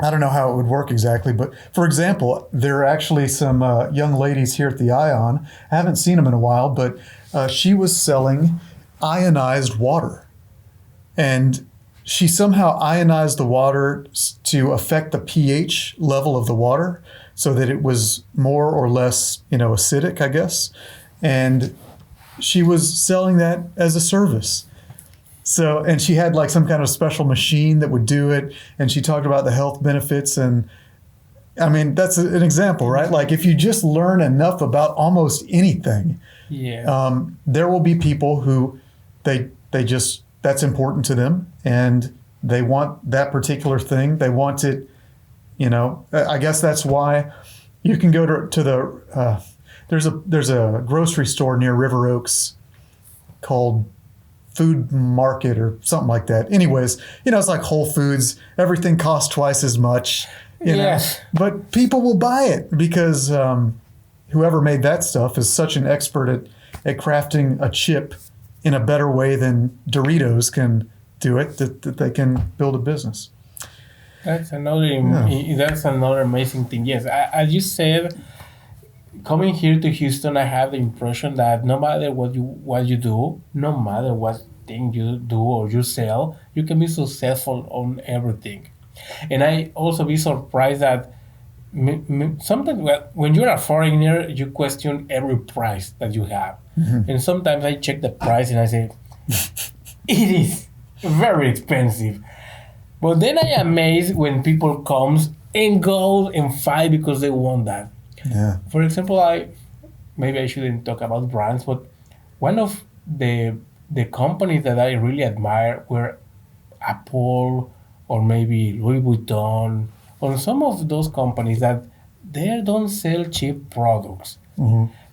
I don't know how it would work exactly, but for example, there are actually some young ladies here at the Ion. I haven't seen them in a while, but she was selling ionized water. And she somehow ionized the water to affect the pH level of the water so that it was more or less, acidic, I guess. And she was selling that as a service. So, and she had like some kind of special machine that would do it. And she talked about the health benefits. And I mean, that's an example, right? Like if you just learn enough about almost anything, there will be people who they just, that's important to them and they want that particular thing. They want it, I guess that's why you can go to the, there's a grocery store near River Oaks called Food Market or something like that. Anyways, it's like Whole Foods. Everything costs twice as much, know. But people will buy it because whoever made that stuff is such an expert at crafting a chip in a better way than Doritos can do it, that they can build a business. That's another amazing thing. Yes, as you said, coming here to Houston, I have the impression that no matter what you do, no matter what thing you do or you sell, you can be successful on everything. And I also be surprised that sometimes when you're a foreigner, you question every price that you have. And sometimes I check the price and I say, it is very expensive. But then I am amazed when people comes and go and fight because they want that. Yeah. For example, maybe I shouldn't talk about brands, but one of the companies that I really admire were Apple or maybe Louis Vuitton or some of those companies that they don't sell cheap products.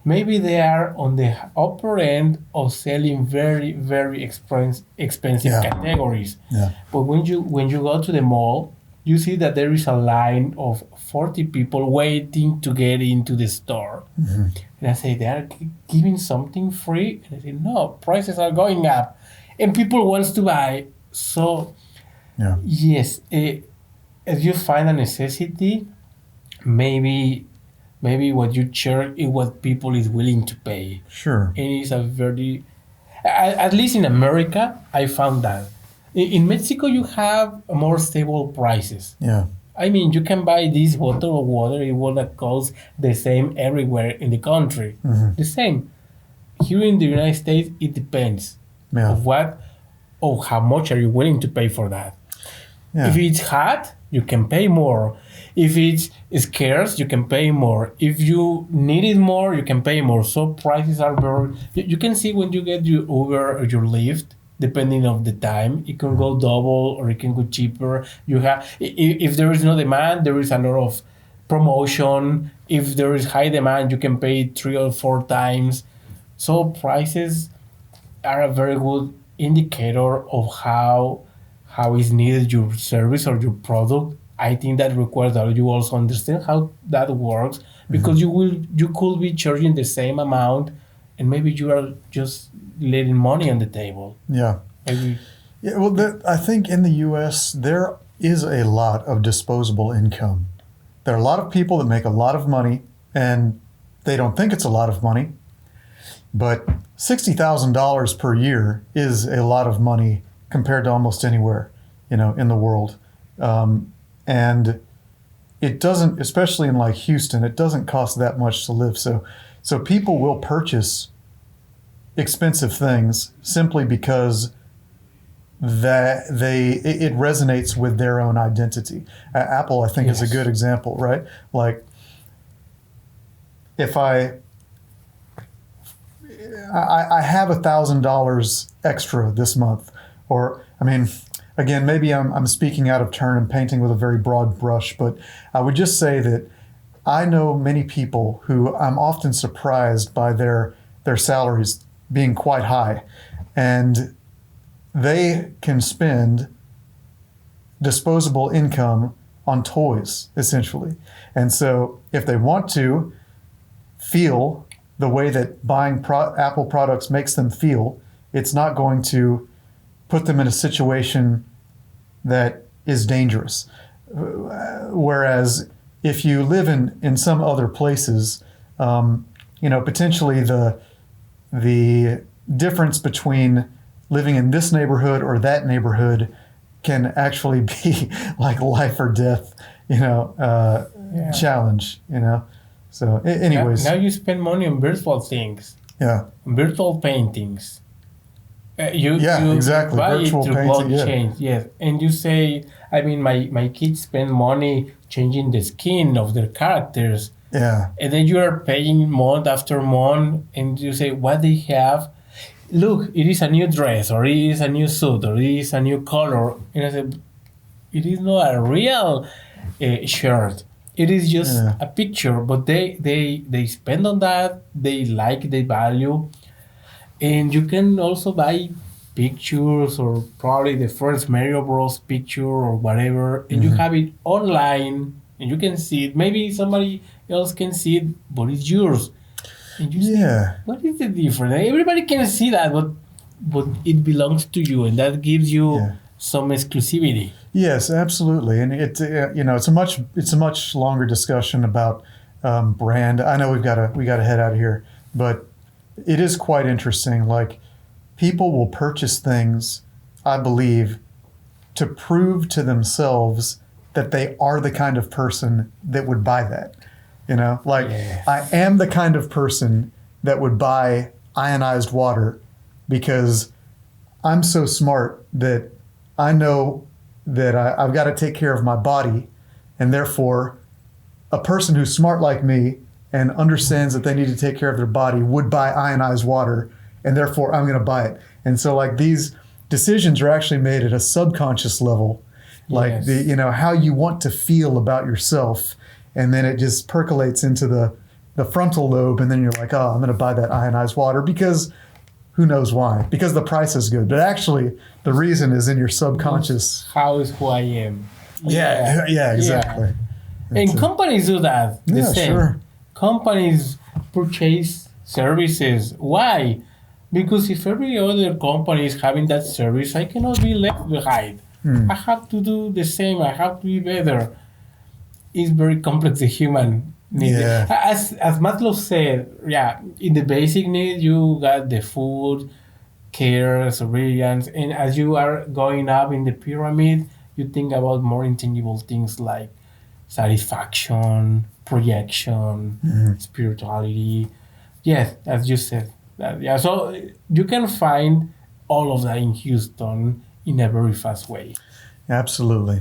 Maybe they are on the upper end of selling very, very expensive categories. Yeah. But when you go to the mall, you see that there is a line of 40 people waiting to get into the store. And I say, they are giving something free? And I say, no, prices are going up. And people want to buy. So, yes, if you find a necessity, maybe what you share is what people is willing to pay. Sure. And it's a very, at least in America, I found that. In Mexico, you have more stable prices. Yeah. I mean, you can buy this bottle of water, it will not cost the same everywhere in the country. The same. Here in the United States, it depends of how much are you willing to pay for that. Yeah. If it's hot, you can pay more. If it's scarce, you can pay more. If you need it more, you can pay more. So prices are very... You can see when you get your Uber or your Lyft, depending on the time, it can go double or it can go cheaper. You have, if there is no demand, there is a lot of promotion. If there is high demand, you can pay 3 or 4 times. So prices are a very good indicator of how is needed your service or your product. I think that requires that you also understand how that works, because you could be charging the same amount, and maybe you are just leaving money on the table. Yeah. Maybe. Yeah. Well, I think in the U.S. there is a lot of disposable income. There are a lot of people that make a lot of money, and they don't think it's a lot of money. But $60,000 per year is a lot of money compared to almost anywhere, in the world. And it doesn't, especially in like Houston, it doesn't cost that much to live. So people will purchase expensive things simply because it resonates with their own identity. Apple, I think, is a good example, right? Like, if I have $1,000 extra this month, or again, maybe I'm speaking out of turn and painting with a very broad brush, but I would just say that I know many people who I'm often surprised by their salaries being quite high, and they can spend disposable income on toys, essentially. And so if they want to feel the way that buying Apple products makes them feel, it's not going to put them in a situation that is dangerous. Whereas if you live in some other places, potentially the difference between living in this neighborhood or that neighborhood can actually be like life or death, challenge, So anyways. Now you spend money on virtual things. Yeah. Virtual paintings. You exactly. buy Virtual it through painting, blockchain, yes. And you say, my kids spend money changing the skin of their characters. Yeah. And then you are paying month after month, and you say, what they have? Look, it is a new dress, or it is a new suit, or it is a new color. And I said, it is not a real shirt. It is just a picture, but they spend on that. They like, they value. And you can also buy pictures, or probably the first Mario Bros. Picture or whatever, and you have it online, and you can see it. Maybe somebody else can see it, but it's yours. And you say, what is the difference? Everybody can see that, but it belongs to you, and that gives you some exclusivity. Yes, absolutely, and it's a much longer discussion about brand. I know we got to head out of here, but it is quite interesting. Like, people will purchase things, I believe, to prove to themselves that they are the kind of person that would buy that. I am the kind of person that would buy ionized water because I'm so smart that I know that I've got to take care of my body, and therefore a person who's smart like me and understands that they need to take care of their body would buy ionized water, and therefore I'm going to buy it. And so, like, these decisions are actually made at a subconscious level, like how you want to feel about yourself, and then it just percolates into the frontal lobe, and then you're like, oh, I'm going to buy that ionized water because who knows why? Because the price is good. But actually, the reason is in your subconscious. How is who I am. Yeah, exactly. Yeah. And companies do that. The same. Sure. Companies purchase services. Why? Because if every other company is having that service, I cannot be left behind. I have to do the same. I have to be better. It's very complex, the human need. Yeah. As Maslow said, in the basic need, you got the food, care, surveillance, and as you are going up in the pyramid, you think about more intangible things like satisfaction, projection, spirituality. Yes, as you said. So you can find all of that in Houston in a very fast way. Absolutely.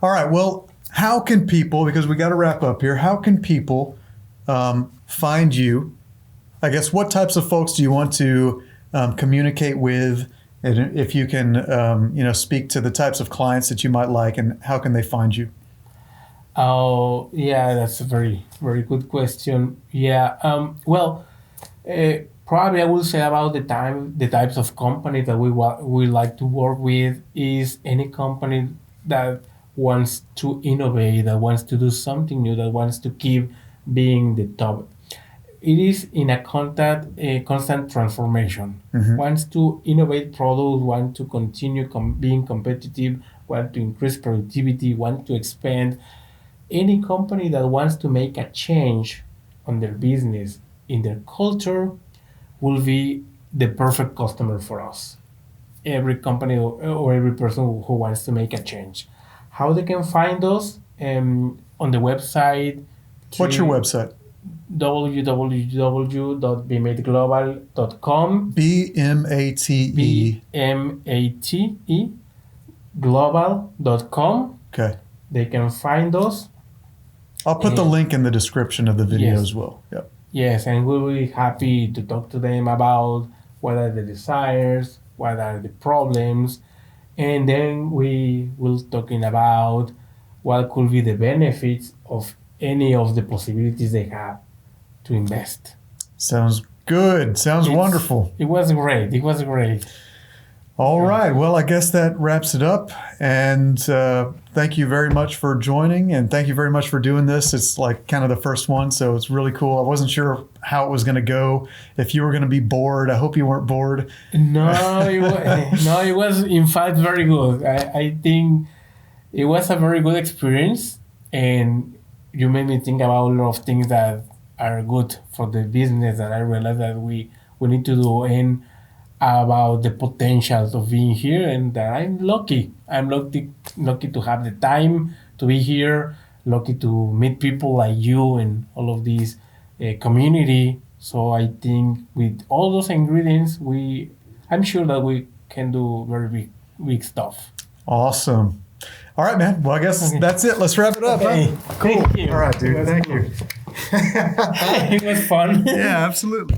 All right. Well, how can people, because we got to wrap up here, how can people find you? I guess, what types of folks do you want to communicate with? And if you can, speak to the types of clients that you might like, and how can they find you? Okay. So, Oh, yeah, that's a very, very good question. Yeah. Probably I will say about the types of company that we like to work with is any company that wants to innovate, that wants to do something new, that wants to keep being the top. It is in a constant transformation. Wants to innovate products, want to continue being competitive, want to increase productivity, want to expand. Any company that wants to make a change on their business, in their culture, will be the perfect customer for us. Every company or every person who wants to make a change. How they can find us? On the website, What's your website? www.bmateglobal.com. Bmate. Bmate global.com. Okay. They can find us. I'll put the link in the description of the video Yes. as well. Yep. Yes, and we'll be happy to talk to them about what are the desires, what are the problems, and then we will talking about what could be the benefits of any of the possibilities they have to invest. Sounds good. Sounds wonderful. It was great. It was great. All right. Well, I guess that wraps it up. And thank you very much for joining. And thank you very much for doing this. It's like kind of the first one. So it's really cool. I wasn't sure how it was going to go, if you were going to be bored. I hope you weren't bored. No, it was in fact very good. I think it was a very good experience. And you made me think about a lot of things that are good for the business that I realized that we need to do. And about the potentials of being here, and that I'm lucky. I'm lucky to have the time to be here, lucky to meet people like you and all of these community. So I think with all those ingredients, I'm sure that we can do very big stuff. Awesome. All right, man. Well, I guess that's it. Let's wrap it up. Okay. Huh? Cool. Thank you. All right, dude. Thank you. It was fun. Yeah, absolutely.